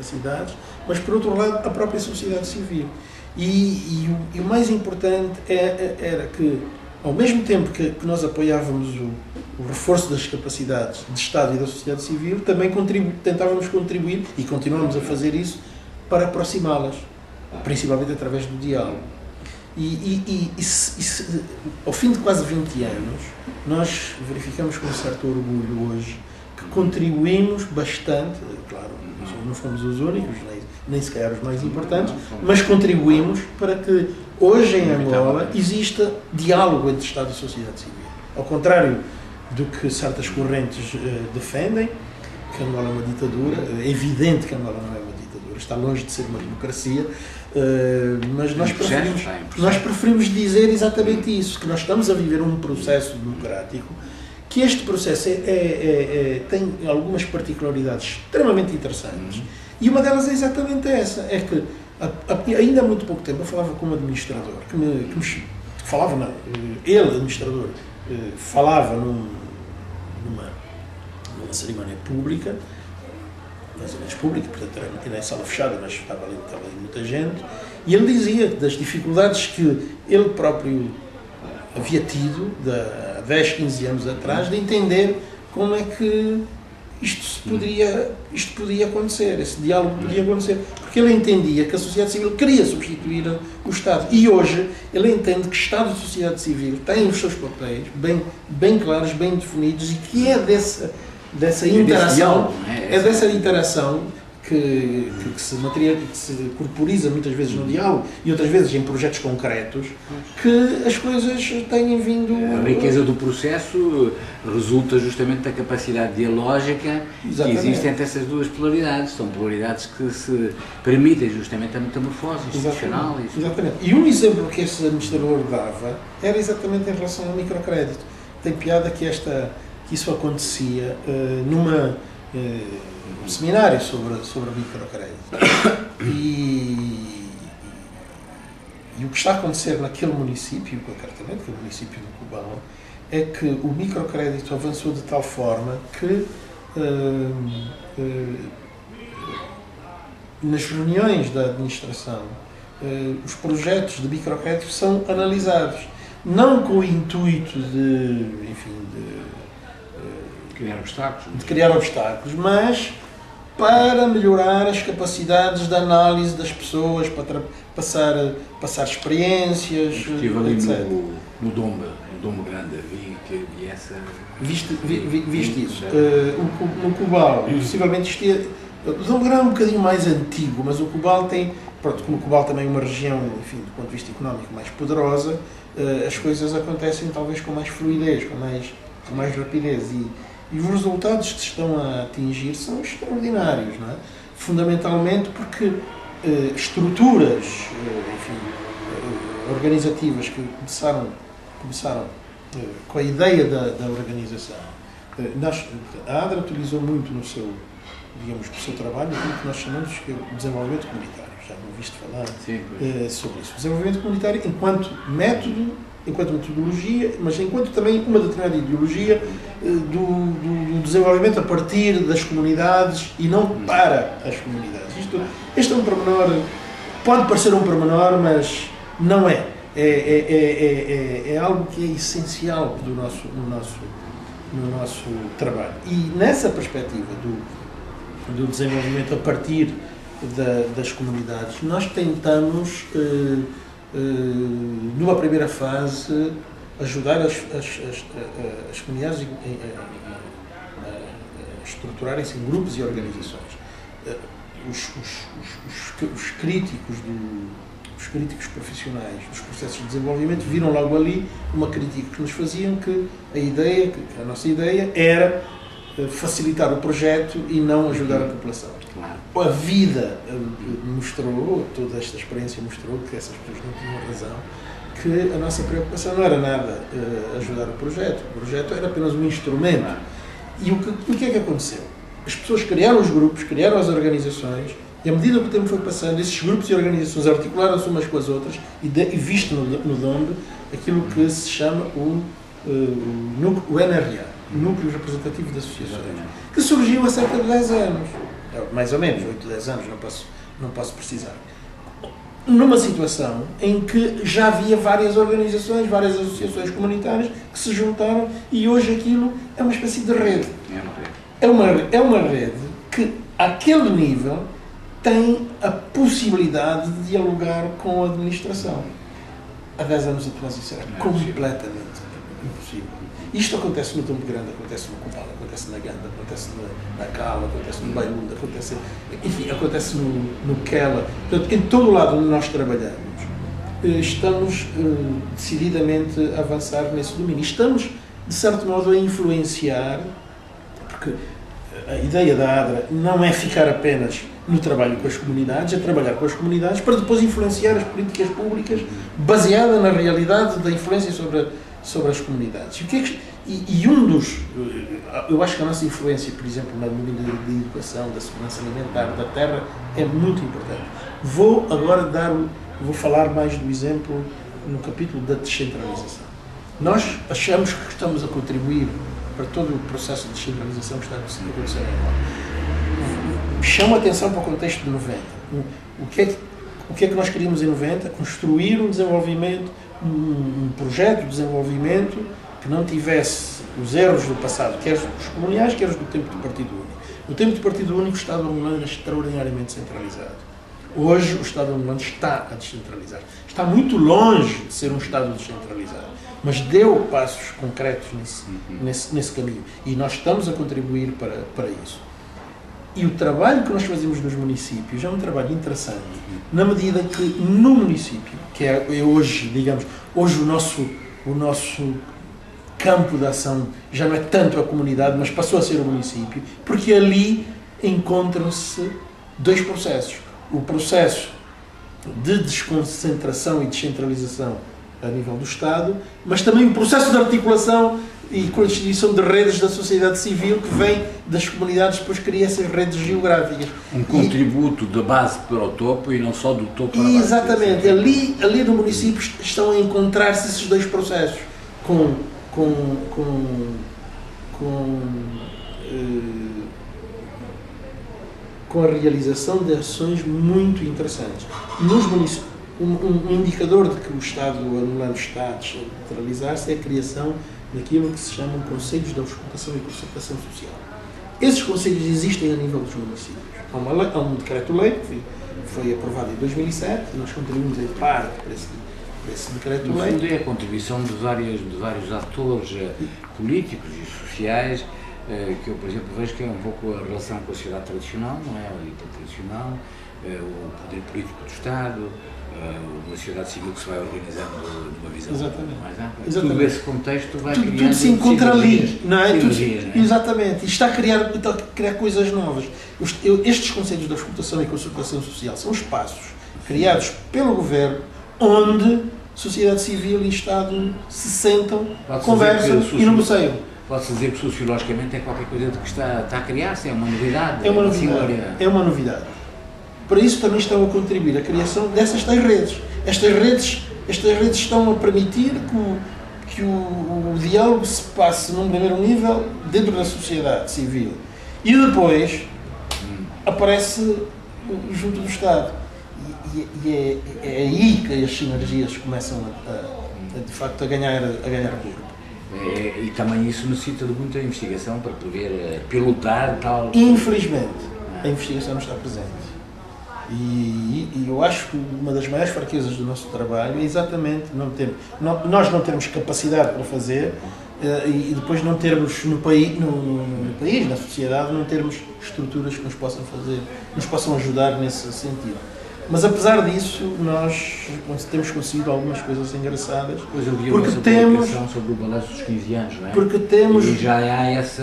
capacidades, mas, por outro lado, a própria sociedade civil. E o mais importante era que, ao mesmo tempo que nós apoiávamos o reforço das capacidades de Estado e da sociedade civil, também tentávamos contribuir, e continuamos a fazer isso, para aproximá-las, principalmente através do diálogo. Ao fim de quase 20 anos, nós verificamos com certo orgulho hoje que contribuímos bastante, claro, não fomos os únicos, nem sequer os mais importantes, mas contribuímos para que hoje em Angola exista diálogo entre Estado e sociedade civil. Ao contrário do que certas correntes defendem, que Angola é uma ditadura, é evidente que Angola não é uma ditadura, está longe de ser uma democracia, mas nós preferimos dizer exatamente isso, que nós estamos a viver um processo democrático, que este processo tem algumas particularidades extremamente interessantes, e uma delas é exatamente essa, é que ainda há muito pouco tempo eu falava com um administrador, administrador, falava numa cerimónia pública, mais ou menos pública, portanto era em sala fechada, mas estava ali muita gente, e ele dizia das dificuldades que ele próprio havia tido há 10, 15 anos atrás, de entender como é que isto podia acontecer, esse diálogo podia acontecer, porque ele entendia que a sociedade civil queria substituir o Estado, e hoje ele entende que Estado e sociedade civil têm os seus papéis bem claros, bem definidos, e que é dessa interação, dessa interação que se corporiza muitas vezes no diálogo e outras vezes em projetos concretos, que as coisas têm vindo... A riqueza do processo resulta justamente da capacidade dialógica que existe entre essas duas polaridades. São polaridades que se permitem justamente a metamorfose institucional. Exatamente. E um exemplo que esse administrador dava era exatamente em relação ao microcrédito. Tem piada que isso acontecia num seminário sobre microcrédito. E o que está a acontecer naquele município, concretamente, que é o município do Cubão, é que o microcrédito avançou de tal forma que nas reuniões da administração os projetos de microcrédito são analisados, não com o intuito de criar obstáculos, mas para melhorar as capacidades de análise das pessoas, para passar experiências, estive ali no Dombo Grande, vi essa... Viste isso? No Cubal, possivelmente o Dombo Grande é um bocadinho mais antigo, mas o Cubal tem, como o Cubal também é uma região, enfim, do ponto de vista económico, mais poderosa, as coisas acontecem talvez com mais fluidez, com mais rapidez, e os resultados que se estão a atingir são extraordinários, não é? Fundamentalmente porque estruturas, organizativas que começaram com a ideia da organização. A ADRA utilizou muito no seu trabalho aquilo que nós chamamos de desenvolvimento comunitário. Já não ouviste falar sobre isso. O desenvolvimento comunitário enquanto método, enquanto metodologia, mas enquanto também uma determinada ideologia do desenvolvimento a partir das comunidades e não para as comunidades. Este é um pormenor, pode parecer um pormenor, mas não é. É algo que é essencial no nosso trabalho. E nessa perspectiva do desenvolvimento a partir das comunidades, nós tentamos numa primeira fase ajudar as comunidades a estruturarem-se em grupos e organizações. Os críticos profissionais dos processos de desenvolvimento viram logo ali uma crítica que nos faziam que a nossa ideia era facilitar o projeto e não ajudar a população. A vida mostrou, toda esta experiência mostrou que essas pessoas não tinham razão, que a nossa preocupação não era nada ajudar o projeto era apenas um instrumento. E o que é que aconteceu? As pessoas criaram os grupos, criaram as organizações, e à medida que o tempo foi passando, esses grupos e organizações articularam-se umas com as outras e visto no DOMB aquilo que se chama o NRA, o Núcleo Representativo de Associações, que surgiu há cerca de 10 anos. mais ou menos, 8, 10 anos, não posso precisar. Numa situação em que já havia várias organizações, várias associações comunitárias que se juntaram e hoje aquilo é uma espécie de rede. É uma rede que, àquele nível, tem a possibilidade de dialogar com a administração. Há 10 anos atrás isso era completamente impossível. Isto acontece no Campo Grande, acontece no Copal, acontece na Ganda, acontece na Cala, acontece no Bailunda, acontece no Quela. Portanto, em todo o lado onde nós trabalhamos, estamos decididamente a avançar nesse domínio. Estamos, de certo modo, a influenciar, porque a ideia da ADRA não é ficar apenas no trabalho com as comunidades, é trabalhar com as comunidades para depois influenciar as políticas públicas baseada na realidade da influência sobre as comunidades. Eu acho que a nossa influência, por exemplo, na domínio da educação, da segurança alimentar, da terra, é muito importante. Vou falar mais do exemplo no capítulo da descentralização. Nós achamos que estamos a contribuir para todo o processo de descentralização que está acontecendo agora. Chamo a atenção para o contexto de 90. O que é que nós queríamos em 90? Construir um desenvolvimento, um projeto de desenvolvimento que não tivesse os erros do passado, quer os coloniais, quer os do tempo do Partido Único. No tempo do Partido Único, o Estado angolano era extraordinariamente centralizado. Hoje, o Estado angolano está a descentralizar. Está muito longe de ser um Estado descentralizado, mas deu passos concretos nesse caminho. E nós estamos a contribuir para isso. E o trabalho que nós fazemos nos municípios é um trabalho interessante, na medida que no município, que é hoje, digamos, hoje o nosso campo de ação já não é tanto a comunidade, mas passou a ser o município, porque ali encontram-se dois processos. O processo de desconcentração e descentralização a nível do Estado, mas também o processo de articulação e constituição de redes da sociedade civil que vem das comunidades, depois cria essas redes geográficas. Um contributo da base para o topo e não só do topo para a base. Exatamente. Ali no município estão a encontrar-se esses dois processos, com a realização de ações muito interessantes. Nos municípios, um indicador de que o Estado angolano está a descentralizar-se é a criação daquilo que se chamam Conselhos de Auscultação e Concertação Social. Esses conselhos existem a nível dos municípios. Há um decreto-lei que foi aprovado em 2007 e nós contribuímos em parte para esse decreto-lei. No fundo é a contribuição de vários atores políticos e sociais, que eu, por exemplo, vejo que é um pouco a relação com a sociedade tradicional, não é? A elite tradicional, o poder político do Estado, uma sociedade civil que se vai organizando numa visão mais ampla. Tudo esse contexto vai criando... Tudo se encontra ali, não é? Não é? Exatamente. E está a criar coisas novas. Estes Conselhos de Auscultação e Concertação Social são espaços criados pelo Governo onde sociedade civil e Estado se sentam, conversam e negociam. Pode-se dizer que sociologicamente é qualquer coisa de que está a criar-se, é uma novidade. É uma novidade. Para isso também estão a contribuir a criação dessas tais redes. Estas redes estão a permitir que o diálogo se passe num primeiro nível dentro da sociedade civil e depois aparece junto do Estado. E é aí que as sinergias começam de facto a ganhar corpo. E também isso necessita de muita investigação para poder pilotar tal... Infelizmente, a investigação não está presente. E eu acho que uma das maiores fraquezas do nosso trabalho é exatamente nós não termos capacidade para fazer e depois não termos no país, na sociedade, não termos estruturas que nos possam ajudar nesse sentido. Mas apesar disso, nós temos conseguido algumas coisas engraçadas. Pois eu vi uma publicação sobre o balanço dos 15 anos, não é? Porque temos... E já há essa